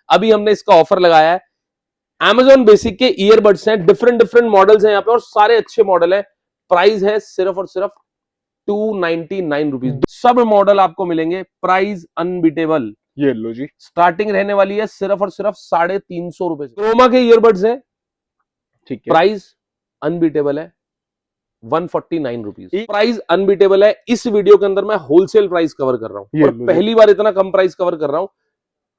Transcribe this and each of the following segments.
अभी हमने इसका ऑफर लगाया है। Amazon बेसिक के ईयरबड्स हैं, डिफरेंट डिफरेंट मॉडल्स हैं यहाँ पे और सारे अच्छे मॉडल हैं। प्राइस है सिर्फ और सिर्फ 299 रुपीज। सब मॉडल आपको मिलेंगे, प्राइस अनबीटेबल। ये लो जी, स्टार्टिंग रहने वाली है सिर्फ और सिर्फ 350 रुपए। क्रोमा के ईयरबड्स हैं, ठीक है, प्राइस अनबीटेबल है 149 रुपीज। प्राइस अनबीटेबल है। इस वीडियो के अंदर मैं होलसेल प्राइस कवर कर रहा हूं और पहली बार इतना कम प्राइस कवर कर रहा हूं।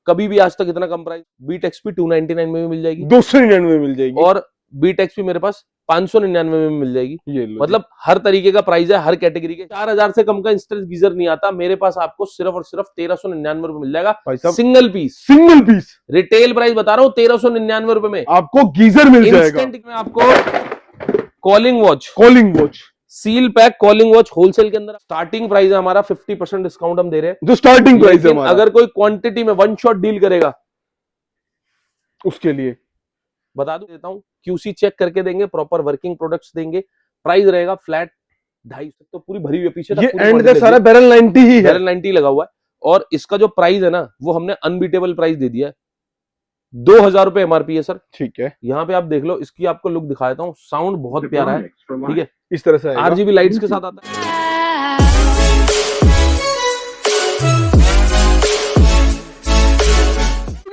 कभी भी आज तक इतना कम प्राइस। बीट एक्सपी 299 में भी मिल जाएगी, 299 में मिल जाएगी और बीट एक्सपी मेरे पास 599 में मिल जाएगी। ये लो, मतलब हर तरीके का प्राइस है, हर कैटेगरी के। 4000 से कम का इंस्टेंट गीजर नहीं आता मेरे पास। आपको सिर्फ और सिर्फ 1399 रुपए मिल जाएगा, single piece. Single piece retail price बता रहा हूँ 1399 रुपए में आपको गीजर मिल जाएगा। इंस्टेंट में आपको calling watch, seal pack calling watch wholesale के अंदर स्टार्टिंग प्राइस है हमारा 50% डिस्काउंट हम दे रहे हैं, जो स्टार्टिंग प्राइस है हमारा। अगर कोई क्वांटिटी में वन शॉट डील करेगा उसके लिए बता देता हूं, क्यूसी चेक करके देंगे, प्रॉपर वर्किंग प्रोडक्ट्स देंगे। प्राइस रहेगा फ्लैट 250, तो पूरी भरी हुई पीछे ये एंड का सारा बैरल 90 ही है, बैरल 90 लगा हुआ है। और इसका जो प्राइस है ना वो हमने अनबीटेबल प्राइस दे दिया है, 2000 रुपए एमआरपी है सर। ठीक है, यहाँ पे आप देख लो, इसकी आपको लुक दिखा देता हूँ। साउंड बहुत प्यारा है, ठीक है, इस तरह से आरजीबी लाइट्स के साथ आता है।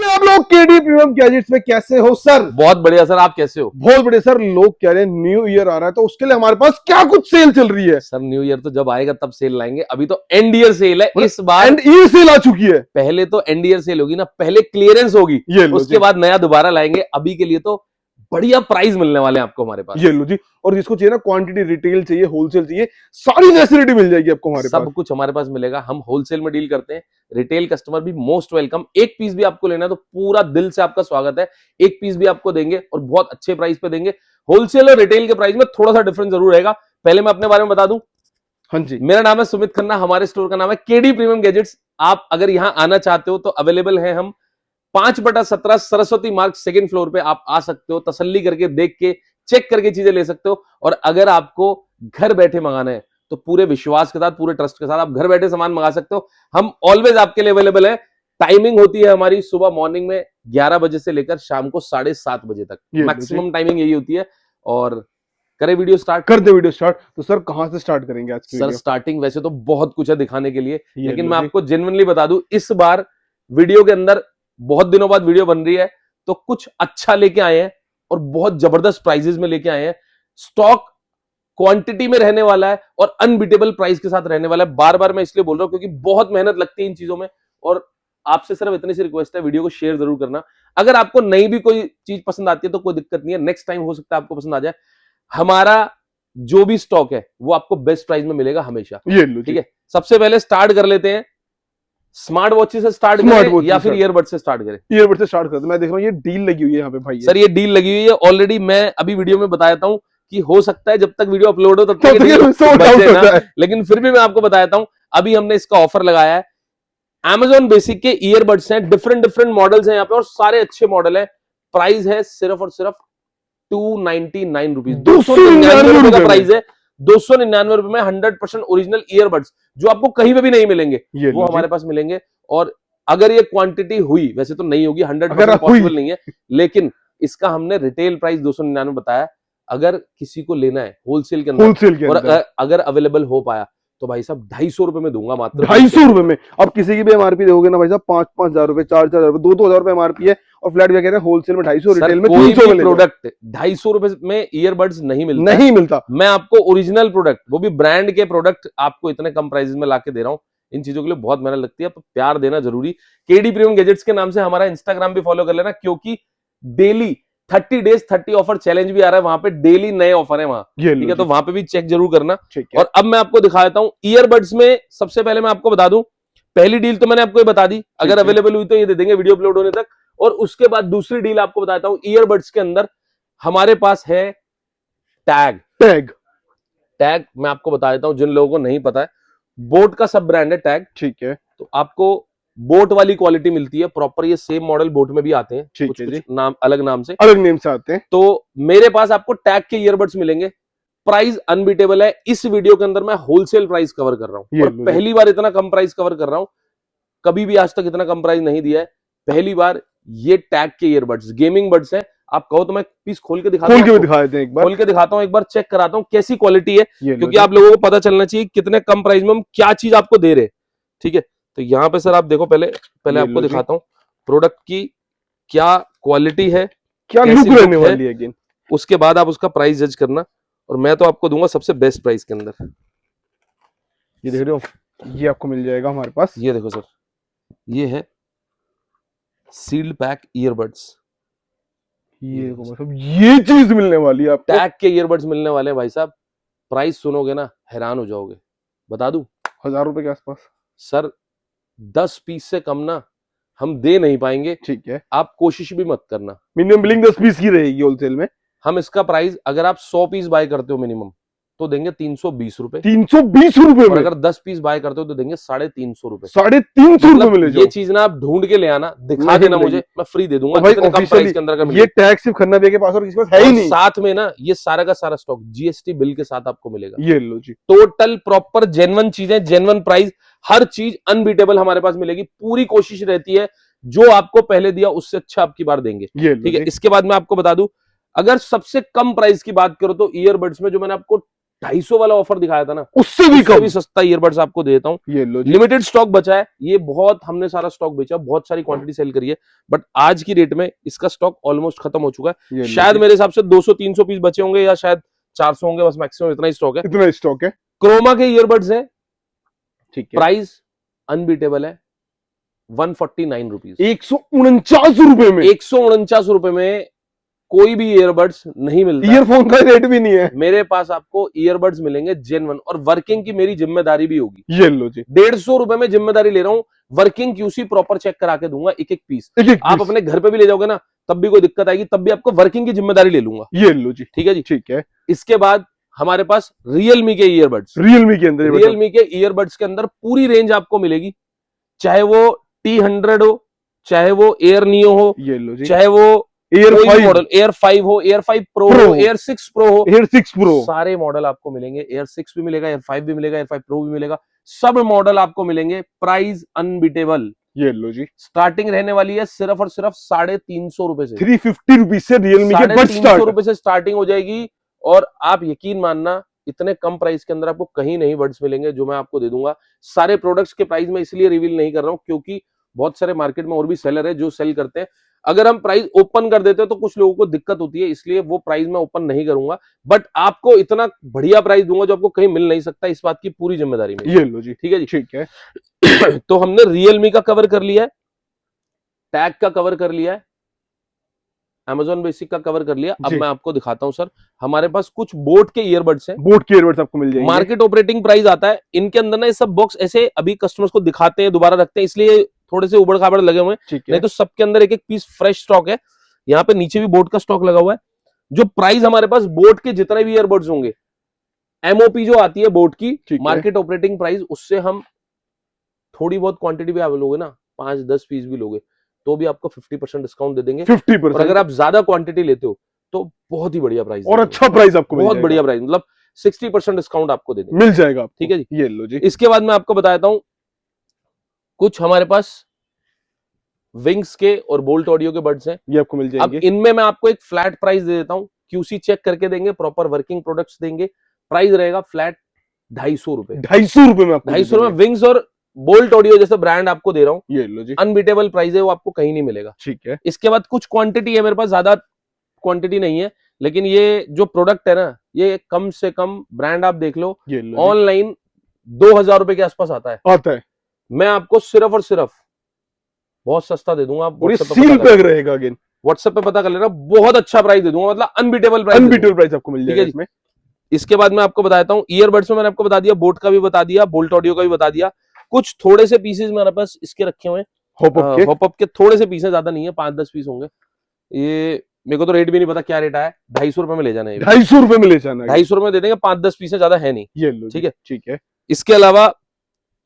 आप लोग केडी प्रीमियम गैजेट्स में कैसे हो सर? बहुत बढ़िया सर, आप कैसे हो? बहुत बढ़िया सर। लोग कह रहे हैं न्यू ईयर आ रहा है तो उसके लिए हमारे पास क्या कुछ सेल चल रही है? सर न्यू ईयर तो जब आएगा तब सेल लाएंगे, अभी तो एंड ईयर सेल है इस बार। एंड ईयर सेल आ चुकी है। पहले तो एंड ईयर सेल होगी ना, पहले क्लियरेंस होगी, उसके बाद नया दोबारा लाएंगे। अभी के लिए तो बढ़िया प्राइस मिलने वाले हैं आपको हमारे पास। ये लो जी, और जिसको चाहिए ना क्वांटिटी, रिटेल चाहिए, होलसेल चाहिए, सारी फैसिलिटी मिल जाएगी आपको हमारे पास। सब कुछ हमारे पास मिलेगा। हम होलसेल में डील करते हैं, रिटेल कस्टमर भी मोस्ट वेलकम। एक पीस भी आपको लेना है तो पूरा दिल से आपका स्वागत है। एक पीस भी आपको देंगे और बहुत अच्छे प्राइस पे देंगे। होलसेल और रिटेल के प्राइस में थोड़ा सा डिफरेंस जरूर रहेगा। पहले मैं अपने बारे में बता दूं, हाँ जी, मेरा नाम है सुमित खन्ना, हमारे स्टोर का नाम है केडी प्रीमियम गैजेट्स। आप अगर यहां आना चाहते हो तो अवेलेबल है हम 5/17 सरस्वती मार्ग 2nd फ्लोर पे। आप आ सकते हो, तसल्ली करके देख के चेक करके चीजें ले सकते हो। और अगर आपको घर बैठे मंगाना है तो पूरे विश्वास के साथ, पूरे ट्रस्ट के साथ आप घर बैठे सामान मंगा सकते हो। हम ऑलवेज आपके लिए अवेलेबल है। टाइमिंग होती है हमारी सुबह मॉर्निंग में 11 बजे से लेकर शाम को 7:30 बजे तक, मैक्सिमम टाइमिंग यही होती है। और करें वीडियो स्टार्ट? कर दे वीडियो स्टार्ट। तो सर कहां से स्टार्ट करेंगे आज की सर वीडियो? स्टार्टिंग वैसे तो बहुत कुछ है दिखाने के लिए, लेकिन मैं आपको जेन्युइनली बता दूं, इस बार वीडियो के अंदर बहुत दिनों बाद वीडियो बन रही है तो कुछ अच्छा लेके आए हैं और बहुत जबरदस्त प्राइजेस में लेके आए हैं। स्टॉक क्वांटिटी में रहने वाला है और अनबीटेबल प्राइस के साथ रहने वाला है। बार बार मैं इसलिए बोल रहा हूं क्योंकि बहुत मेहनत लगती है इन चीजों में। और आपसे सिर्फ इतनी सी रिक्वेस्ट है, वीडियो को शेयर जरूर करना। अगर आपको नई भी कोई चीज पसंद आती है तो कोई दिक्कत नहीं है, नेक्स्ट टाइम हो सकता है आपको पसंद आ जाए। हमारा जो भी स्टॉक है वो आपको बेस्ट प्राइस में मिलेगा हमेशा। ये लो, ठीक है। सबसे पहले स्टार्ट कर लेते हैं, स्मार्ट वॉच से स्टार्ट करें या फिर ईयरबड से स्टार्ट करें? ईयरबड से स्टार्ट करते हैं। मैं देख रहा हूं ये डील लगी हुई है यहाँ पे भाई। सर ये डील लगी हुई है ऑलरेडी। मैं अभी वीडियो में बताता हूं कि हो सकता है जब तक वीडियो अपलोड हो तब तक लेकिन फिर भी मैं आपको बताता हूं, अभी हमने इसका ऑफर लगाया है। Amazon बेसिक के ईयरबड्स हैं, डिफरेंट डिफरेंट मॉडल्स हैं यहाँ पे और सारे अच्छे मॉडल हैं। प्राइस है सिर्फ और सिर्फ 299 रुपीज, 299 रुपए का प्राइस है। 299 रुपए में 100% ओरिजिनल ईयरबड्स जो आपको कहीं पे भी नहीं मिलेंगे वो हमारे पास मिलेंगे। और अगर ये क्वांटिटी हुई, वैसे तो नहीं होगी, 100% पॉसिबल नहीं है, लेकिन इसका हमने रिटेल प्राइस 299 बताया। अगर किसी को लेना है होलसेल के अंदर और अगर अवेलेबल हो पाया तो भाई साहब 250 रुपए में दूंगा, मात्र 250 रुपए में। अब किसी की भी एमआरपी दोगे ना भाई साहब 5-5 हजार रुपए, 4-4 रुपए, 2-2 हजार रुपए एमआरपी है और फ्लैट क्या कह रहे हैं होलसेल में 250, रिटेल में 300 में। प्रोडक्ट 250 रुपए में ईयरबड्स नहीं मिलता। मैं आपको ओरिजिनल प्रोडक्ट, वो भी ब्रांड के प्रोडक्ट आपको इतने कम प्राइस में लाके दे रहा हूँ। इन चीजों के लिए बहुत मेहनत लगती है, तो प्यार देना जरूरी। केडी प्रीमियम गैजेट्स के नाम से हमारा इंस्टाग्राम भी फॉलो कर लेना, क्योंकि डेली 30 डेज 30 ऑफर चैलेंज भी आ रहा है वहां पे, डेली नए ऑफर है वहां, ठीक है, तो वहां पे भी चेक जरूर करना। और अब मैं आपको दिखा देता हूं ईयरबड्स में। सबसे पहले मैं आपको बता दूं, पहली डील तो मैंने आपको बता दी, अगर अवेलेबल हुई तो ये दे देंगे वीडियो अपलोड होने तक। और उसके बाद दूसरी डील आपको बताता हूं, ईयरबड्स के अंदर हमारे पास है टैग। मैं आपको बता देता हूं जिन लोगों को नहीं पता है, बोट का सब ब्रांड है टैग, ठीक है। तो आपको बोट वाली क्वालिटी मिलती है प्रॉपर। ये सेम मॉडल बोट में भी आते हैं, कुछ नाम अलग नाम से, अलग नेम से आते हैं। तो मेरे पास आपको टैग के ईयरबड्स मिलेंगे। प्राइस अनबीटेबल है। इस वीडियो के अंदर मैं होलसेल प्राइस कवर कर रहा हूं और पहली बार इतना कम प्राइस कवर कर रहा हूं। कभी भी आज तक इतना कम प्राइस नहीं दिया है, पहली बार ये टैग के ईयरबड्स गेमिंग बड्स हैं। आप कहो तो मैं पीस खोल के दिखाता खोल हूं के भी आपको। दिखा देते हैं एक बार। खोल के दिखाता हूं, एक बार चेक कराता हूं कैसी क्वालिटी है, ये लो क्योंकि जी। आप लोगों को पता चलना चाहिए कितने कम प्राइस में हम क्या चीज आपको दे रहे हैं। ठीक है, तो यहाँ पे सर आप देखो, पहले ये आपको लो जी। दिखाता हूँ प्रोडक्ट की क्या क्वालिटी है, क्या कैसी लुक रहने look है, वाली है अगेन। उसके बाद आप उसका प्राइस जज करना। और मैं तो आपको दूंगा सबसे बेस्ट प्राइस के अंदर। ये देख रहे हो, ये आपको मिल जाएगा हमारे पास। ये देखो सर, ये है सील्ड पैक ईयरबड्स। ये देखो मतलब ये चीज मिलने वाली है आपको। टैग के ईयरबड्स मिलने वाले हैं भाई साहब। प्राइस सुनोगे ना हैरान हो जाओगे। बता दूं 1000 रुपए के आसपास। सर, 10 पीस से कम ना हम दे नहीं पाएंगे। ठीक है, आप कोशिश भी मत करना। मिनिमम बिलिंग 10 पीस की रहेगी होलसेल में। हम इसका प्राइस, अगर आप 100 पीस बाय करते हो मिनिमम, तो देंगे 320 रुपए। 320 रुपए और में अगर 10 पीस बाय करते हो तो देंगे 350 रुपए। 350 रुपए में ले ये जाओ। चीज ना आप ढूंढ के ले आना, दिखा नहीं देना मिलेगी। मुझे, मैं फ्री दे दूंगा। और भाई कितने कम ऑफिशियली प्राइस के अंदर का ये मिलेगा। टैग सिर्फ खन्ना भैया के पास और किसी के पास है ही और नहीं। साथ में ना ये सारा का सारा स्टॉक जीएसटी बिल के साथ आपको मिलेगा। ये लो जी। टोटल प्रॉपर जेन्युइन चीजें, जेन्युइन प्राइस, हर चीज अनबीटेबल हमारे पास मिलेगी। पूरी कोशिश रहती है जो आपको पहले दिया उससे अच्छा आपकी बार देंगे। ये लो ठीक है, जी। इसके बाद मैं आपको बता दूं, अगर सबसे कम प्राइस की बात करो तो ईयरबड्स में जो मैंने आपको 250 वाला ऑफर दिखाया था ना, उससे भी उससे कम। भी सस्ता ईयरबड्स आपको दे देता हूं। ये लो जी। लिमिटेड स्टॉक बचा है, ये बहुत हमने सारा स्टॉक बेचा, बहुत सारी क्वांटिटी सेल करी है, बट आज की डेट में इसका स्टॉक ऑलमोस्ट खत्म हो चुका है। ये लो शायद जी। मेरे हिसाब से 200-300 पीस बचे होंगे या शायद 400 होंगे, बस मैक्सिमम इतना ही स्टॉक है। इतना स्टॉक है। क्रोमा के ईयरबड्स हैं, ठीक है। प्राइस अनबीटेबल है, 149 रुपीज। 149 रुपए में 149 रुपए में कोई भी ईयरबड्स नहीं मिलता। ईयरफोन का रेट भी नहीं है। मेरे पास आपको ईयरबड्स मिलेंगे जेन्युइन, और वर्किंग की मेरी जिम्मेदारी भी होगी। ये लो जी। 150 रुपए में जिम्मेदारी ले रहा हूं, वर्किंग क्यूसी प्रॉपर चेक करा के दूंगा, एक एक पीस। एक एक आप अपने घर पे भी ले जाओगे ना, तब भी कोई दिक्कत आएगी, तब भी आपको वर्किंग की जिम्मेदारी ले लूंगा। ये लो जी। ठीक है जी। ठीक है। इसके बाद हमारे पास रियलमी के ईयरबड्स। रियलमी के अंदर रियलमी के ईयरबड्स के अंदर पूरी रेंज आपको मिलेगी, चाहे वो T100 हो, चाहे वो एयर नियो हो, ये लो जी। चाहे वो एयर कोई 5 मॉडल, एयर 5 हो, एयर 5 प्रो Pro हो, एयर 6 प्रो हो, एयर 6 प्रो सारे मॉडल आपको मिलेंगे। एयर 6 भी मिलेगा, एयर 5 भी मिलेगा, एयर 5 प्रो भी मिलेगा, सब मॉडल आपको मिलेंगे। प्राइस अनबीटेबल, ये लो जी। स्टार्टिंग रहने वाली है सिर्फ और सिर्फ 350 रुपए से। 350 रुपीज से रियलमी के बड 350 स्टार्ट। रुपए से स्टार्टिंग हो जाएगी। और आप यकीन मानना, इतने कम प्राइस के अंदर आपको कहीं नहीं बड्स मिलेंगे जो मैं आपको दे दूंगा। सारे प्रोडक्ट्स के प्राइस मैं इसलिए रिवील नहीं कर रहा हूं क्योंकि बहुत सारे मार्केट में और भी सेलर है जो सेल करते हैं। अगर हम प्राइस ओपन कर देते हैं तो कुछ लोगों को दिक्कत होती है, इसलिए वो प्राइस मैं ओपन नहीं करूंगा। बट आपको इतना बढ़िया प्राइस दूंगा जो आपको कहीं मिल नहीं सकता, इस बात की पूरी जिम्मेदारी मेरी। ये लो जी। ठीक है जी। ठीक है। तो हमने रियलमी का कवर कर लिया है, टैग का कवर कर लिया है, Amazon बेसिक का कवर कर लिया। अब जी। मैं आपको दिखाता हूं सर, हमारे पास कुछ बोट के ईयरबड्स हैं। बोट के ईयरबड्स आपको मिल जाएंगे। मार्केट ऑपरेटिंग प्राइस आता है इनके अंदर ना, ये सब बॉक्स ऐसे अभी कस्टमर्स को दिखाते हैं, दोबारा रखते हैं, इसलिए थोड़े से उबड़ खाबड़ लगे हुए हैं। ठीक है। नहीं तो सबके अंदर एक एक पीस फ्रेश स्टॉक है। यहाँ पे नीचे भी बोट का स्टॉक लगा हुआ है। जो प्राइस हमारे पास बोट के जितने भी ईयरबड्स होंगे, एमओपी जो आती है बोट की, ठीक है। मार्केट ऑपरेटिंग प्राइस, उससे हम थोड़ी बहुत क्वांटिटी भी आप लोगे ना, 5-10 पीस भी लोगे तो भी आपको 50% डिस्काउंट दे देंगे। 50%। और अगर आप ज्यादा क्वांटिटी लेते हो तो बहुत ही बढ़िया प्राइस, और अच्छा प्राइस आपको मिल बहुत जाएगा। बढ़िया प्राइस, मतलब 60% डिस्काउंट आपको दे देंगे। मिल जाएगा आपको। ठीक है जी। ये लो जी। इसके बाद मैं आपको बताता हूं, कुछ हमारे पास विंग्स के और बोल्ट ऑडियो के बड्स हैं। ये आपको मिल अब जाएंगे। इनमें मैं आपको एक फ्लैट प्राइस दे देता हूं, क्यूसी चेक करके देंगे, प्रॉपर वर्किंग प्रोडक्ट्स देंगे। प्राइस रहेगा फ्लैट 250 रुपए। 250 रुपए में आपको 250 रुपए विंग्स और बोल्ट ऑडियो जैसे ब्रांड आपको दे रहा हूं, ये लो जी। अनबीटेबल प्राइस है, वो आपको कहीं नहीं मिलेगा। ठीक है। इसके बाद कुछ क्वांटिटी है मेरे पास, ज्यादा क्वांटिटी नहीं है, लेकिन ये जो प्रोडक्ट है ना, ये कम से कम ब्रांड आप देख लो, ये लो ऑनलाइन 2000 रुपए के आसपास आता है। आता है। मैं आपको सिर्फ और सिर्फ बहुत सस्ता दे दूंगा। आप और ये WhatsApp पे सील पता कर पैक लेना। रहेगा अगेन। WhatsApp पे पता कर लेना, बहुत अच्छा प्राइस दे दूंगा, मतलब अनबीटेबल प्राइस। अनबीटेबल प्राइस आपको मिल ठीक जाएगा है जी। इसमें। इसके बाद मैं आपको बताता हूँ, ईयरबड्स में मैंने आपको बता दिया, बोट का भी बता दिया, बोल्ट ऑडियो का भी बता दिया। कुछ थोड़े से पीसेस मेरे पास इसके रखे हुए हैं, हॉपअप के। हॉपअप के थोड़े से पीसेस, ज्यादा नहीं है, 5-10 पीस होंगे। ये मेरे को तो रेट भी नहीं पता क्या रेट आया है, 250 रुपए में ले जाना है। 250 रुपए में ले जाना है। 250 रुपए में दे देंगे, 5-10 पीस है, ज्यादा है नहीं। ये लो। ठीक है। ठीक है। इसके अलावा,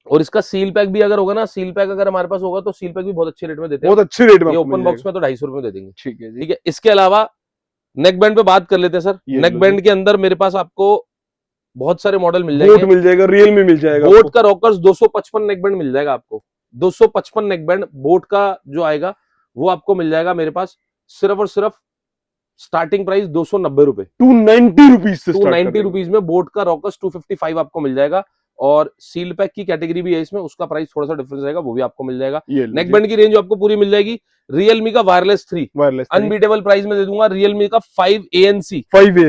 और इसका सील पैक भी अगर होगा ना, सील पैक अगर हमारे पास होगा तो सील पैक भी बहुत अच्छे रेट में देते हैं। बहुत अच्छे रेट में ये आपको ओपन मिल बॉक्स जाएगा। में तो 250 रुपए में दे देंगे। ठीक है जी। ठीक है। इसके अलावा नेक बैंड पे बात कर लेते हैं सर। ये नेक लो बैंड के अंदर मेरे पास आपको बहुत सारे मॉडल मिल बोट जाएंगे। मिल जाएगा, रियलमी मिल जाएगा। बोट का रॉकर्स 255 नेक बैंड मिल जाएगा आपको। 255 नेक बैंड बोट का जो आएगा वो आपको मिल जाएगा मेरे पास सिर्फ और सिर्फ स्टार्टिंग प्राइस 290 रुपए, 290 रुपीज से 290 रुपीज में बोट का रॉकस 255 आपको मिल जाएगा। और सील पैक की कैटेगरी भी है इसमें, उसका प्राइस थोड़ा सा डिफरेंस रहेगा, वो भी आपको मिल जाएगा। नेक बैंड की रेंज आपको पूरी मिल जाएगी। रियलमी का वायरलेस 3 अनबीटेबल प्राइस में दे दूंगा। रियलमी का 5 ANC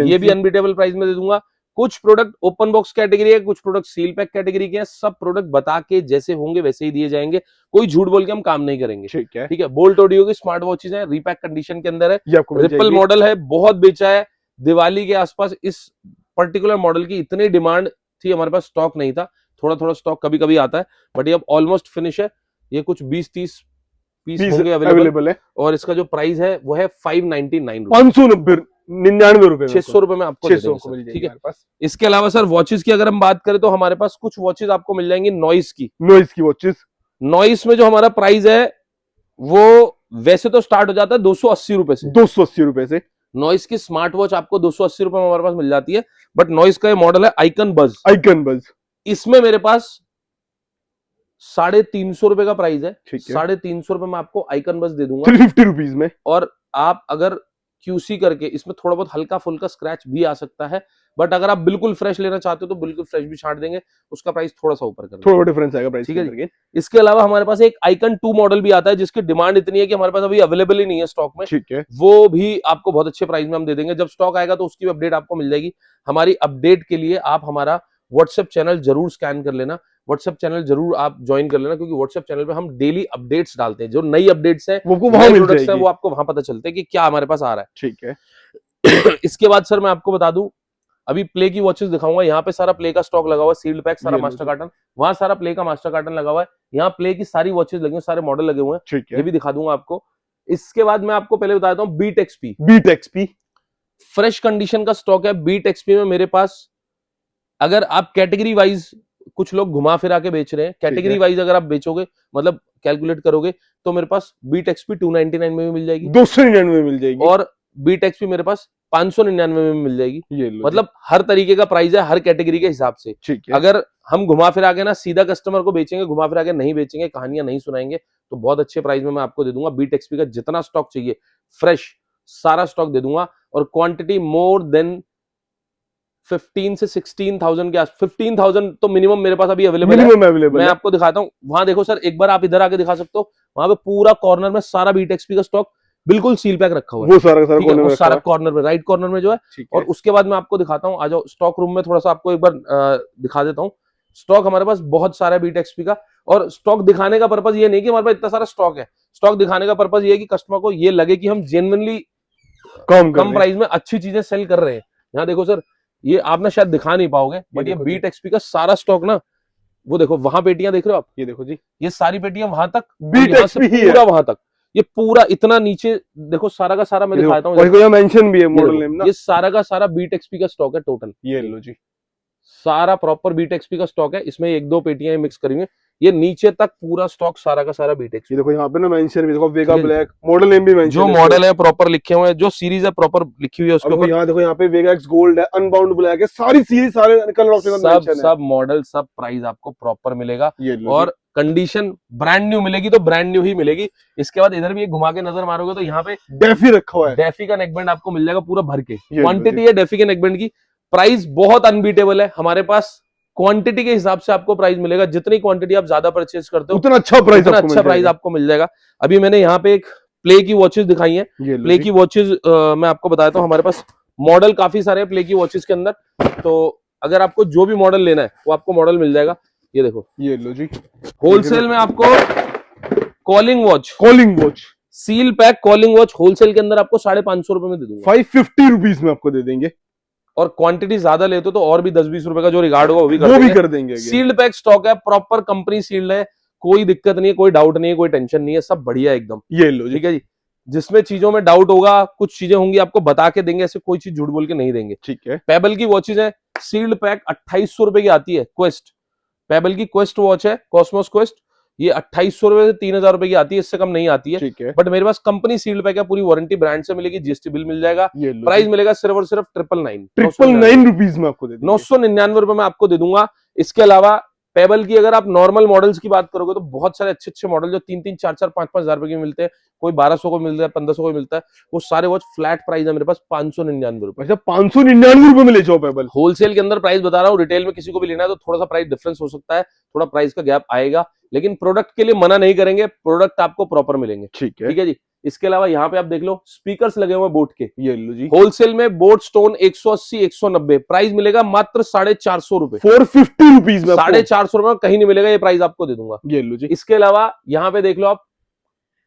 ये भी अनबीटेबल प्राइस में दे दूंगा। कुछ प्रोडक्ट ओपन बॉक्स कैटेगरी है, कुछ प्रोडक्ट सील पैक कैटेगरी के हैं। सब प्रोडक्ट बता के जैसे होंगे वैसे ही दिए जाएंगे, कोई झूठ बोल के हम काम नहीं करेंगे। ठीक है। बोल्ट ऑडियो की स्मार्ट वॉचेज है, रीपैक कंडीशन के अंदर है, रिपल मॉडल है, बहुत बेचा है। दिवाली के आसपास इस पर्टिकुलर मॉडल की इतनी डिमांड थी, हमारे पास स्टॉक नहीं था, थोड़ा थोड़ा स्टॉक कभी कभी आता है, बट ये अब ऑलमोस्ट फिनिश है। ये कुछ 20-30 पीस होंगे अवेलेबल है। और इसका जो प्राइस है वो है 599 ₹599 600 रुपए में आपको 600 को मिल जाएगी। ठीक है। इसके अलावा सर वॉचेस की अगर हम बात करें तो हमारे पास कुछ वॉचेस आपको मिल जाएंगी नॉइस की वॉचेस। नॉइस में जो हमारा प्राइस है वो वैसे तो स्टार्ट हो जाता है 280 रुपए से। 280 रुपए से नॉइस की स्मार्ट वॉच आपको 280 रुपए में हमारे पास मिल जाती है। बट नॉइस का ये मॉडल है आइकन बज। इसमें मेरे पास 350 रुपए का प्राइस है। 350 रुपए में आपको आइकन बज दे दूंगा 350 रुपीज में। और आप अगर QC करके, इसमें थोड़ा बहुत हल्का फुल्का स्क्रैच भी आ सकता है, बट अगर आप बिल्कुल फ्रेश लेना चाहते हो तो बिल्कुल फ्रेश भी छाट देंगे, उसका प्राइस थोड़ा सा ऊपर कर देंगे, थोड़ा डिफरेंस आएगा प्राइस। ठीक है। इसके अलावा हमारे पास एक आइकन 2 मॉडल भी आता है जिसकी डिमांड इतनी है कि हमारे पास अभी अवेलेबल ही नहीं है स्टॉक में। ठीक है। वो भी आपको बहुत अच्छे प्राइस में हम दे देंगे। जब स्टॉक आएगा तो उसकी भी अपडेट आपको मिल जाएगी। हमारी अपडेट के लिए आप हमारा व्हाट्सएप चैनल जरूर स्कैन कर लेना, व्हाट्सएप चैनल जरूर आप ज्वाइन कर लेना, क्योंकि व्हाट्सएप चैनल पे हम डेली अपडेट्स डालते हैं। जो नई अपडेट्स हैं, नए प्रोडक्ट्स हैं, वो आपको वहां पता चलते हैं कि क्या हमारे पास आ रहा है। ठीक है। इसके बाद सर मैं आपको बता दूं, अभी प्ले की वॉचेस दिखाऊंगा। यहाँ पे सारा प्ले का स्टॉक लगा हुआ है, सील्ड पैक सारा मास्टर कार्टन, वहां सारा प्ले का मास्टर कार्टन लगा हुआ है। यहाँ प्ले की सारी वॉचेस लगी हुई, सारे मॉडल लगे हुए हैं, ये भी दिखा दूंगा आपको। इसके बाद मैं आपको पहले बता देता हूँ बीट एक्सपी फ्रेश कंडीशन का स्टॉक है। बीट एक्सपी में मेरे पास, अगर आप कैटेगरी वाइज, कुछ लोग घुमा फिरा के बेच रहे हैं, कैटेगरी वाइज अगर आप बेचोगे, मतलब कैलकुलेट करोगे, तो मेरे पास बीट एक्सपी 299 में भी मिल जाएगी, 299 में मिल जाएगी, और बीट एक्सपी मेरे पास 599 में मिल जाएगी। मतलब हर तरीके का प्राइस है, हर कैटेगरी के हिसाब से। अगर हम घुमा फिरा के ना सीधा कस्टमर को बेचेंगे, घुमा फिरा के नहीं बेचेंगे, कहानियां नहीं सुनाएंगे, तो बहुत अच्छे प्राइस में मैं आपको दे दूंगा। बीट एक्सपी का जितना स्टॉक चाहिए फ्रेश सारा स्टॉक दे दूंगा, और क्वांटिटी मोर देन 15 से 16,000 के आस 15,000 तो मिनिमम मेरे पास अभी अवेलेबल है। मैं आपको दिखाता हूँ। वहां देखो सर, एक बार आप इधर आके दिखा सकते हो, वहां पे पूरा कॉर्नर में सारा बीट एक्सपी का स्टॉक बिल्कुल सील पैक रखा हुआ है, वो सारा कॉर्नर में, राइट कॉर्नर में जो है। और उसके बाद मैं आपको दिखाता हूँ, आ जाओ स्टॉक रूम में, थोड़ा सा आपको एक बार दिखा देता हूँ। स्टॉक हमारे पास बहुत सारा है बीट एक्सपी का, और स्टॉक दिखाने का पर्पज ये नहीं कि हमारे पास इतना सारा स्टॉक है। स्टॉक दिखाने का पर्पज ये है कि कस्टमर को ये लगे कि हम जेन्युइनली कम प्राइस में अच्छी चीजें सेल कर रहे हैं। यहाँ देखो सर, ये आप ना शायद दिखा नहीं पाओगे, बट ये बीट एक्सपी का सारा स्टॉक ना, वो देखो वहां पेटियां देख रहे हो आप, ये देखो जी, ये सारी पेटियां वहां तक, बीट एक्सपी पूरा वहां तक, ये पूरा इतना नीचे देखो, सारा का सारा मैं दिखाता हूँ, मेंशन भी है मॉडल नेम ना। ये सारा का सारा बीट एक्सपी का स्टॉक है टोटल। ये लो जी, सारा प्रॉपर बीट एक्सपी का स्टॉक है। इसमें 1-2 पेटियां मिक्स करेंगे, ये नीचे तक पूरा स्टॉक सारा का सारा बीट एक्सपी। देखो यहाँ पे ना मेंशन भी, देखो वेगा ब्लैक मॉडल नेम भी मेंशन, जो मॉडल है प्रॉपर लिखे हुए हैं, जो सीरीज है प्रॉपर लिखी हुई है उसके ऊपर। यहाँ देखो, यहाँ पे वेगा एक्स गोल्ड है, अनबाउंड ब्लैक है, सारी सीरीज, सारे कलर ऑप्शन, सब मॉडल, सब प्राइस आपको प्रॉपर मिलेगा, और कंडीशन ब्रांड न्यू मिलेगी तो ब्रांड न्यू ही मिलेगी। इसके बाद इधर भी एक घुमा के नजर मारोगे तो यहाँ पे डेफी रखा हुआ है, डेफी का नेकबैंड आपको मिल जाएगा पूरा भर के। क्वांटिटी है डेफी के नेकबैंड की, प्राइस बहुत अनबीटेबल है हमारे पास। क्वांटिटी के हिसाब से आपको प्राइस मिलेगा, जितनी क्वांटिटी आप ज्यादा परचेज करते हो उतना अच्छा प्राइस आपको मिल जाएगा। अभी मैंने यहाँ पे एक प्ले की वॉचेस दिखाई है। प्ले की वॉचेस मैं आपको बताता हूँ, हमारे पास मॉडल काफी सारे हैं प्ले की वॉचेस के अंदर, तो अगर आपको जो भी मॉडल लेना है वो आपको मॉडल मिल जाएगा। ये देखो, ये लो जी, होलसेल में आपको calling watch seal pack calling watch wholesale के अंदर आपको 550 रुपए में दे दूंगा, 550 रुपीज में आपको दे देंगे। और क्वांटिटी ज्यादा लेते हो तो और भी 10-20 रुपए का जो रिगार्ड होगा वो भी कर देंगे। सील्ड पैक स्टॉक है, प्रॉपर कंपनी सील्ड है, कोई दिक्कत नहीं है, कोई डाउट नहीं है, कोई टेंशन नहीं है, सब बढ़िया एकदम। ये लो, ठीक है जी। जिसमें चीजों में डाउट होगा, कुछ चीजें होंगी आपको बता के देंगे, ऐसे कोई चीज झूठ बोल के नहीं देंगे। ठीक है। पेबल की वॉचेज है, सील्ड पैक 2800 रुपए की आती है, क्वेस्ट, पेबल की क्वेस्ट वॉच है, कॉस्मोस क्वेस्ट, ये 2800 रुपए से 3000 रुपए की आती है, इससे कम नहीं आती है। ठीक है। बट मेरे पास कंपनी सील्ड पैक है, पूरी वारंटी ब्रांड से मिलेगी, जीएसटी बिल मिल जाएगा, प्राइस मिलेगा सिर्फ और सिर्फ 999 रुपीज में आपको दे दूंगा, 999 रुपए में आपको दे दूंगा। इसके अलावा पेबल की अगर आप नॉर्मल मॉडल्स की बात करोगे तो बहुत सारे अच्छे अच्छे मॉडल जो 3-3, 4-4, 5-5 हजार रुपए के मिलते हैं, कोई 1200 को मिलता है, 1500 को मिलता है, वो सारे वॉच फ्लैट प्राइस है मेरे पास 599 रुपए। अच्छा 599 रुपए में ले जाओ पेबल। होलसेल के अंदर प्राइस बता रहा हूँ, रिटेल में किसी को भी लेना है तो थोड़ा सा प्राइस डिफरेंस हो सकता है, थोड़ा प्राइस का गैप आएगा, लेकिन प्रोडक्ट के लिए मना नहीं करेंगे, प्रोडक्ट आपको प्रॉपर मिलेंगे। ठीक है। ठीक है जी। इसके अलावा यहाँ पे आप देख लो स्पीकर्स लगे हुए बोट के, ये लो जी, होलसेल में बोट स्टोन 180, 190, प्राइस मिलेगा मात्र 450 रुपए, 450 रुपीज में। 450 रुपए में कहीं नहीं मिलेगा, ये प्राइस आपको दे दूंगा। ये लो जी, इसके अलावा यहाँ पे देख लो आप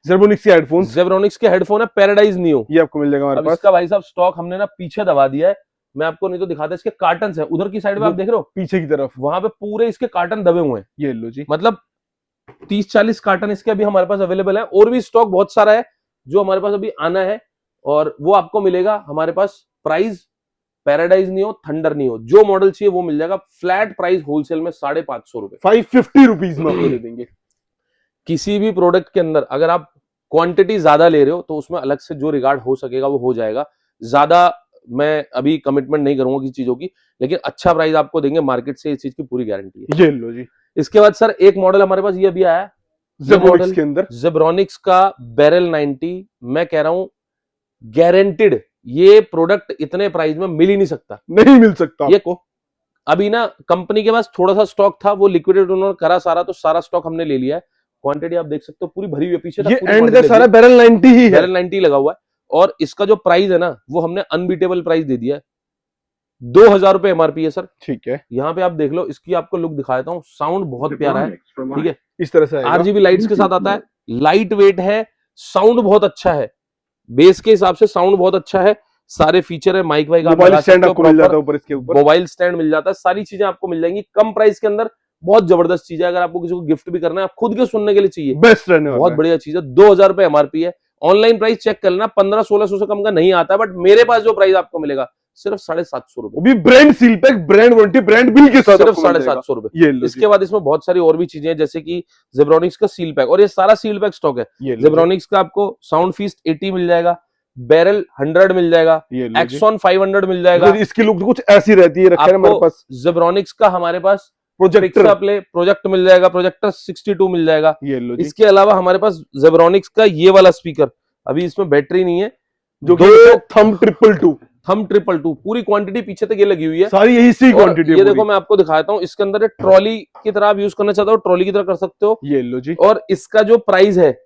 जेब्रोनिक्स के हेडफोन्स, जेब्रोनिक्स के हेडफोन है पैराडाइज नियो, ये आपको मिल जाएगा हमारे अब पास। इसका भाई साहब स्टॉक हमने ना पीछे दबा दिया है, मैं आपको नहीं तो दिखाता, इसके कार्टन है उधर की साइड में आप देख रहे हो पीछे की तरफ, वहां पे पूरे इसके कार्टन दबे हुए हैं, ये लो जी, मतलब 30-40 कार्टन इसके अभी हमारे पास अवेलेबल है, और भी स्टॉक बहुत सारा है जो हमारे पास अभी आना है, और वो आपको मिलेगा हमारे पास। प्राइस पैराडाइज नहीं हो, थंडर नहीं हो, जो मॉडल चाहिए वो मिल जाएगा, फ्लैट प्राइस होलसेल में 550 रुपए, 550 रुपीज में आपको दे देंगे। किसी भी प्रोडक्ट के अंदर अगर आप क्वांटिटी ज्यादा ले रहे हो तो उसमें अलग से जो रिगार्ड हो सकेगा वो हो जाएगा, ज्यादा मैं अभी कमिटमेंट नहीं करूंगा किसी चीजों की, लेकिन अच्छा प्राइस आपको देंगे मार्केट से, इस चीज की पूरी गारंटी है। ये लो जी, इसके बाद सर एक मॉडल हमारे पास ये भी आया है, जेब्रोनिक्स के अंदर, जेब्रोनिक्स का बैरल 90, मैं कह रहा हूं गारंटेड ये प्रोडक्ट इतने प्राइस में मिल ही नहीं सकता, नहीं मिल सकता ये आपको। अभी ना कंपनी के पास थोड़ा सा स्टॉक था, वो लिक्विडेट उन्होंने करा सारा, तो सारा स्टॉक हमने ले लिया है, क्वांटिटी आप देख सकते हो पूरी भरी हुई है, पीछे ये तक पूरी एंड quantity का लगी सारा है। बैरल 90 ही है। बैरल 90 लगा हुआ है, और इसका जो प्राइस है ना वो हमने अनबीटेबल प्राइस दे दिया है, 2000 रुपए एमआरपी है सर। ठीक है, यहाँ पे आप देख लो, इसकी आपको लुक दिखा देता हूँ, साउंड बहुत प्यारा है, ठीक है, इस तरह से आएगा। आरजीबी लाइट्स के साथ आता है, लाइट वेट है, साउंड बहुत अच्छा है, बेस के हिसाब से साउंड बहुत अच्छा है, सारे फीचर है, माइक वाइक आप मोबाइल लगा स्टैंड सकते हो आपको मिल जाता प्रॉपर, है ऊपर, इसके ऊपर मोबाइल स्टैंड मिल जाता है, सारी चीजें आपको मिल जाएंगी कम प्राइस के अंदर, बहुत जबरदस्त चीज है, अगर आपको किसी को गिफ्ट भी करना है, आप खुद के सुनने के लिए चाहिए, बेस्ट रहने वाला बहुत है। बढ़िया चीज है। 2000 रुपए एमआरपी है, ऑनलाइन प्राइस चेक कर लेना, 1500-1600 से कम का नहीं आता है, बट मेरे पास जो प्राइस आपको मिलेगा सिर्फ 750 रुपए, वो भी brand seal pack, brand warranty, brand bill के साथ सिर्फ आपको मिल जाएगा। 750 रुपए। ये लो इसके बाद इसमें बहुत सारी और भी चीजें हैं, जैसे कि जेब्रोनिक्स का सील पैक, और ये सारा सील पैक स्टॉक है। ये लो जी, जेब्रोनिक्स का आपको साउंड फीस्ट 80 मिल जाएगा, बैरल 100 मिल जाएगा, ये लो जी। एक्सॉन 500 मिल जाएगा, तो इसकी लुक कुछ ऐसी रहती है, रखा है हमारे आपको पास। जेब्रोनिक्स का हमारे पास प्रोजेक्टर, पिक्सा प्ले प्रोजेक्ट मिल जाएगा, प्रोजेक्टर 62 मिल जाएगा। ये लो जी, इसके अलावा हमारे पास जेब्रोनिक्स का ये वाला स्पीकर, अभी इसमें बैटरी नहीं है, जो कि थम 222, थम 222, पूरी क्वांटिटी पीछे तक ये लगी हुई है, सारी यही सी और क्वांटिटी है ये पूरी। देखो मैं आपको दिखाता हूँ, इसके अंदर ट्रॉली की तरह आप यूज करना चाहते हो, ट्रॉली की तरह कर सकते हो, ये लो जी, और इसका जो प्राइस है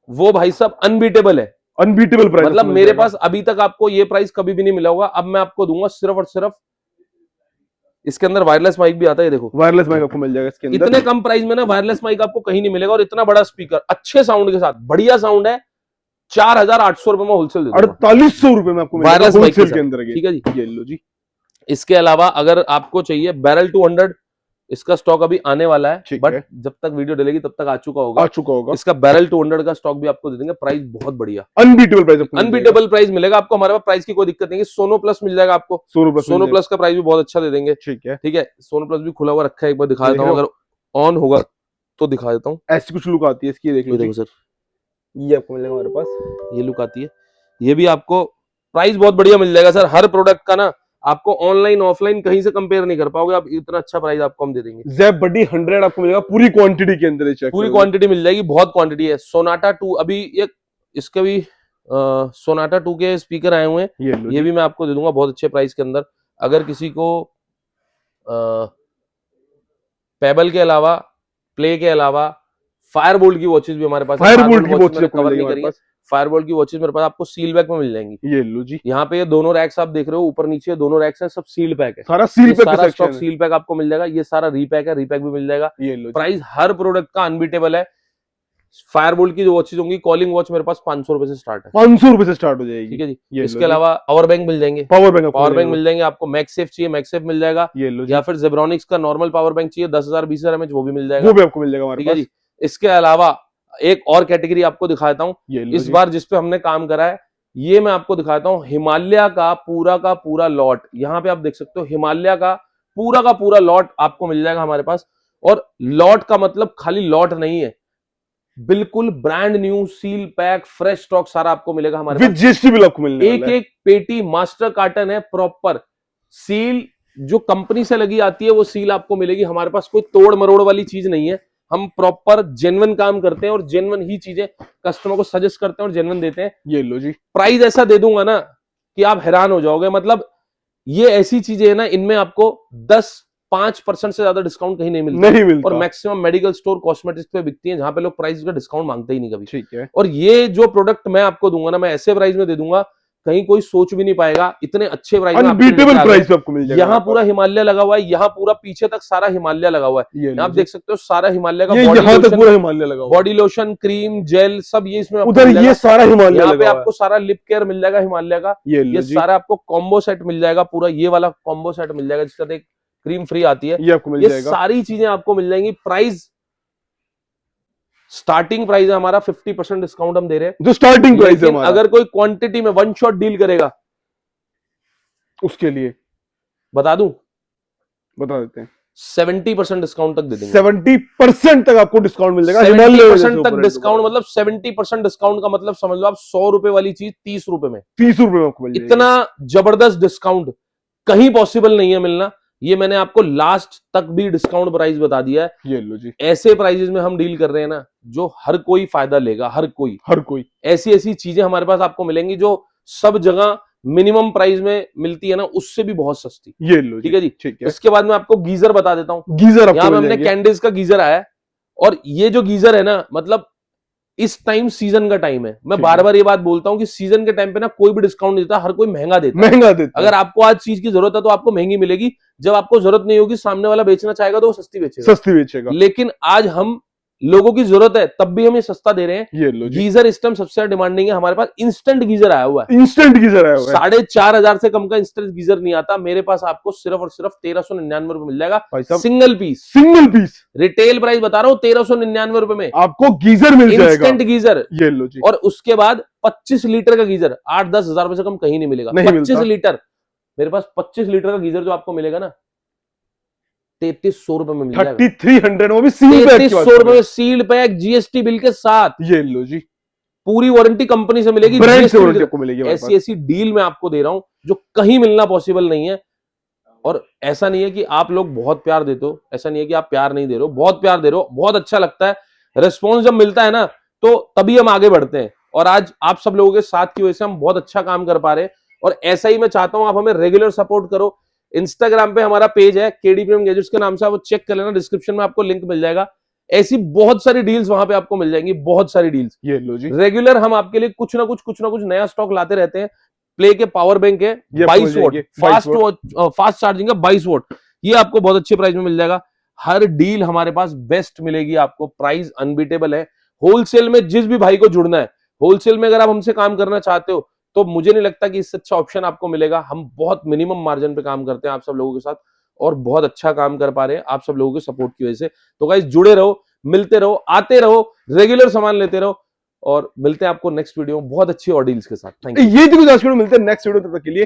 वो भाई साहब अनबीटेबल है, अनबीटेबल प्राइस, मतलब मेरे पास अभी तक आपको ये प्राइस कभी भी नहीं मिला होगा, अब मैं आपको दूंगा सिर्फ और सिर्फ। इसके अंदर वायरलेस माइक भी आता है, देखो वायरलेस माइक आपको मिल जाएगा इसके अंदर। इतने कम प्राइस में ना वायरलेस माइक आपको कहीं नहीं मिलेगा, और इतना बड़ा स्पीकर अच्छे साउंड के साथ, बढ़िया साउंड है, 4800 रुपए में होलसेल दे दूंगा, 4800 रुपए में आपको वायरलेस माइक के होलसेल के साथ, अंदर। ठीक है जी। ये लो जी, इसके अलावा अगर आपको चाहिए बैरल 200, इसका स्टॉक अभी आने वाला है, ठीक बट है। जब तक वीडियो डलेगी तब तक आ चुका होगा, आ चुका होगा। इसका बैरल 200 का स्टॉक भी आपको दे देंगे, प्राइस बहुत बढ़िया, अनबीटेबल प्राइस आपको मिल जाएगा। अनबीटेबल प्राइस मिलेगा आपको, हमारे पास प्राइस की कोई दिक्कत नहीं है। सोनो प्लस मिल जाएगा आपको, सोनो प्लस, सोनो प्लस का प्राइस भी बहुत अच्छा दे देंगे, ठीक है। ठीक है। सोनो प्लस भी खुला हुआ रखा है, एक बार दिखा देख देता रहे हूँ, हो? अगर ऑन होगा तो दिखा देता हूँ, ऐसी कुछ लुक आती है इसकी, देख ये लो देखो जी, सर, ये आपको मिलेगा हमारे पास। ये लुक आती है, ये भी आपको प्राइस बहुत बढ़िया मिल जाएगा सर, हर प्रोडक्ट का ना आपको ऑनलाइन ऑफलाइन कहीं से कंपेयर नहीं कर पाओगे आप, इतना अच्छा प्राइस आपको हम दे देंगे। ज़ेप बडी 100 आपको मिलेगा पूरी क्वांटिटी के अंदर, चेक पूरी क्वांटिटी मिल जाएगी, बहुत क्वांटिटी है। सोनाटा 2 अभी ये, इसका भी सोनाटा 2 के स्पीकर आए हुए हैं, ये भी मैं आपको दे दूंगा बहुत अच्छे प्राइस के अंदर। अगर किसी को पेबल के अलावा, प्ले के अलावा फायरबोल्ट की वॉचेस भी हमारे पास, फायरबोल्ट की वॉच कवर नहीं करेंगे, फायरबोल्ट की वॉचेस मेरे पास आपको सील पैक में मिल जाएंगी। ये लो जी, यहाँ पे ये दोनों रैक्स आप देख रहे हो, ऊपर नीचे दोनों रैक्स हैं, सब सील्ड पैक है, सारा सील पैक सारा का स्टॉक सेक्शन है। सील पैक आपको मिल जाएगा, ये सारा रीपैक है, रीपैक भी मिल जाएगा। ये लो जी, प्राइस हर प्रोडक्ट का अनबीटेबल है। फायरबोल्ट की जो वॉचेस होंगी, कॉलिंग वॉच मेरे पास 500 रुपए से स्टार्ट है, 500 रुपए से स्टार्ट हो जाएगी, ठीक है जी। ये इसके अलावा पावर बैंक मिल जाएंगे, पावर बैंक, पावर बैंक मिल जाएंगे आपको, मैक्सेफ चाहिए मैक्सेफ मिल जाएगा, ये लो जी, या फिर जेब्रोनिक्स का नॉर्मल पावर बैंक चाहिए 10,000 20,000 एमएच, वो भी मिल जाएगा, वो भी आपको मिल जाएगा हमारे ठीक है पास। जी। इसके अलावा एक और कैटेगरी आपको दिखाता हूँ, ये लो इस जी, बार जिसपे हमने काम करा है, ये मैं आपको दिखाता हूँ, हिमालय का पूरा लॉट, यहाँ पे आप देख सकते हो, हिमालय का पूरा लॉट आपको मिल जाएगा हमारे पास। और लॉट का मतलब खाली लॉट नहीं है, बिल्कुल brand new seal pack fresh stock सारा आपको मिलेगा हमारे विद पास। जीएसटी बिल आपको मिलने एक वाला है। एक पेटी मास्टर कार्टन है, प्रॉपर सील जो कंपनी से लगी आती है वो सील आपको मिलेगी। हमारे पास कोई तोड़ मरोड़ वाली चीज नहीं है, हम प्रॉपर जेन्युइन काम करते हैं और जेन्युइन ही चीजें कस्टमर को सजेस्ट करते हैं और जेन्युइन देते हैं। ये लो जी, प्राइस ऐसा दे दूंगा ना कि आप हैरान हो जाओगे। मतलब ये ऐसी चीजें है ना, इनमें आपको 5% से ज्यादा डिस्काउंट कहीं नहीं मिलता। और मैक्सिमम मेडिकल स्टोर कॉस्मेटिक्स पे बिकती है, जहां पे लोग प्राइस का डिस्काउंट मांगते ही नहीं कभी। ठीक है। और ये जो प्रोडक्ट मैं आपको दूंगा ना, मैं ऐसे प्राइस में दे दूंगा कहीं कोई सोच भी नहीं पाएगा, इतने अच्छे प्राइस में अनबीटेबल प्राइस आपको मिल जाएगा। यहाँ पूरा हिमालय लगा हुआ है, यहाँ पूरा पीछे तक सारा हिमालय लगा हुआ है। आप देख सकते हो सारा हिमालय का यहाँ तक पूरा हिमालय लगा हुआ है। बॉडी लोशन, क्रीम, जेल सब ये इसमें उधर ये सारा हिमालय यहाँ पे आपको सारा लिप केयर मिल जाएगा हिमालय का। ये सारा आपको कॉम्बो सेट मिल जाएगा, पूरा ये वाला कॉम्बो सेट मिल जाएगा जिसका एक क्रीम फ्री आती है, ये आपको मिल जाएगा। सारी चीजें आपको मिल जाएंगी। प्राइस स्टार्टिंग प्राइस है हमारा 50% डिस्काउंट हम दे रहे हैं, जो स्टार्टिंग प्राइस है हमारा। अगर कोई क्वांटिटी में वन शॉट डील करेगा उसके लिए बता दूं, बता देते हैं 70% डिस्काउंट तक दे देंगे। 70% तक आपको डिस्काउंट मिल जाएगा। 70% तक डिस्काउंट मतलब 70% डिस्काउंट का मतलब समझ लो आप 100 रुपए वाली चीज 30 रुपए में, 30 रुपए में आपको मिल जाएगी। इतना जबरदस्त डिस्काउंट कहीं पॉसिबल नहीं है मिलना। ये मैंने आपको लास्ट तक भी डिस्काउंट प्राइस बता दिया है। ये लो जी, ऐसे प्राइजेस में हम डील कर रहे हैं ना जो हर कोई फायदा लेगा, हर कोई। ऐसी चीजें हमारे पास आपको मिलेंगी जो सब जगह मिनिमम प्राइस में मिलती है ना, उससे भी बहुत सस्ती। ये लो, ठीक है जी, ठीक है। इसके बाद में आपको गीजर बता देता हूँ। गीजर यहाँ पे हमने कैंडिस का गीजर आया है, और ये जो गीजर है ना, मतलब इस टाइम सीजन का टाइम है। मैं बार बार ये बात बोलता हूँ कि सीजन के टाइम पे ना कोई भी डिस्काउंट नहीं देता, हर कोई महंगा देता। अगर आपको आज चीज की जरूरत है तो आपको महंगी मिलेगी, जब आपको जरूरत नहीं होगी सामने वाला बेचना चाहेगा तो वो सस्ती बेचेगा। लेकिन आज हम लोगों की जरूरत है तब भी हम ये सस्ता दे रहे हैं। ये लो गीजर इस टाइम सबसे ज्यादा डिमांडिंग है हमारे पास। इंस्टेंट गीजर आया हुआ है, 4,500 से कम का इंस्टेंट गीजर नहीं आता मेरे पास। आपको सिर्फ और सिर्फ 1399 रुपए मिल जाएगा, सिंगल पीस। रिटेल प्राइस बता रहा हूँ 1399 रुपए में आपको गीजर मिल जाएगा, इंस्टेंट गीजर। ये लो जी। और उसके बाद 25 लीटर का गीजर 8-10 हजार रुपए से कम कहीं नहीं मिलेगा। 25 लीटर मेरे पास 25 लीटर का गीजर जो आपको मिलेगा ना 3300 रुपए में मिल जाएगा। 3300 वो भी सील पैक, 3300 रुपए में सील पैक, जीएसटी बिल के साथ। ये लो जी, पूरी वारंटी कंपनी से मिलेगी, ब्रांड से वारंटी आपको मिलेगी। ऐसी डील मैं आपको दे रहा हूं जो कहीं मिलना पॉसिबल नहीं है। और ऐसा नहीं है कि आप लोग बहुत प्यार देते हो, ऐसा नहीं है कि आप प्यार नहीं दे रहे हो, बहुत प्यार दे रहे हो, बहुत अच्छा लगता है। रिस्पॉन्स जब मिलता है ना तो तभी हम आगे बढ़ते हैं। और आज आप सब लोगों के साथ की वजह से हम बहुत अच्छा काम कर पा रहे हैं। और ऐसा ही मैं चाहता हूं आप हमें रेगुलर सपोर्ट करो। इंस्टाग्राम पे हमारा पेज है केडी प्रीमियम गैजेट्स के नाम से, आप वो चेक कर लेना, डिस्क्रिप्शन में आपको लिंक मिल जाएगा। ऐसी बहुत सारी डील्स वहां पे आपको मिल जाएंगी, बहुत सारी डील्स। ये लो जी, रेगुलर हम आपके लिए कुछ ना कुछ नया स्टॉक लाते रहते हैं। प्ले के पावर बैंक है 22 वोट, फास्ट चार्जिंग है 22 वोट, ये आपको बहुत अच्छे प्राइस में मिल जाएगा। हर डील हमारे पास बेस्ट मिलेगी आपको, प्राइस अनबीटेबल है। होलसेल में जिस भी भाई को जुड़ना है, होलसेल में अगर आप हमसे काम करना चाहते हो तो मुझे नहीं लगता कि इससे अच्छा ऑप्शन आपको मिलेगा। हम बहुत मिनिमम मार्जिन पे काम करते हैं आप सब लोगों के साथ, और बहुत अच्छा काम कर पा रहे हैं आप सब लोगों के सपोर्ट की वजह से। तो गाइस जुड़े रहो, मिलते रहो, आते रहो, रेगुलर सामान लेते रहो, और मिलते हैं आपको नेक्स्ट वीडियो में बहुत अच्छी और डील्स के साथ। Thank you. ये थी कुछ आज मिलते हैं नेक्स्ट वीडियो, तब तक के लिए